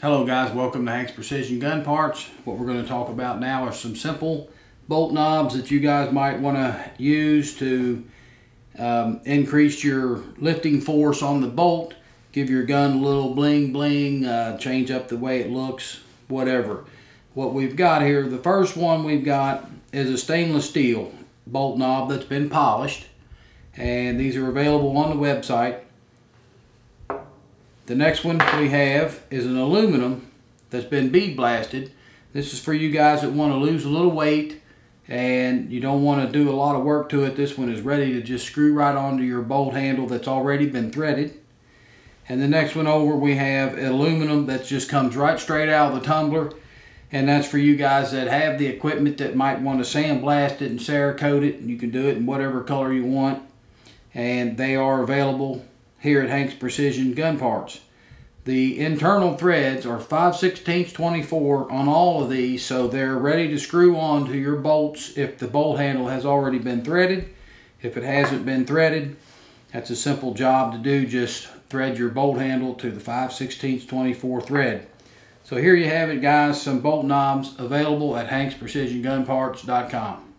Hello guys, welcome to Hank's Precision Gun Parts. What we're going to talk about now are some simple bolt knobs that you guys might want to use to increase your lifting force on the bolt, give your gun a little bling bling, change up the way it looks, whatever. What we've got here, the first one we've got is a stainless steel bolt knob that's been polished, and these are available on the website. The next one we have is an aluminum that's been bead blasted. This is for you guys that want to lose a little weight and you don't want to do a lot of work to it. This one is ready to just screw right onto your bolt handle that's already been threaded. And the next one over we have aluminum that just comes right straight out of the tumbler, and that's for you guys that have the equipment that might want to sandblast it and Cerakote it. You can do it in whatever color you want, and they are available here at Hank's Precision Gun Parts. The internal threads are 5/16 24 on all of these, so they're ready to screw on to your bolts if the bolt handle has already been threaded. If it hasn't been threaded, that's a simple job to do. Just thread your bolt handle to the 5/16 24 thread. So here you have it guys, some bolt knobs available at hanksprecisiongunparts.com.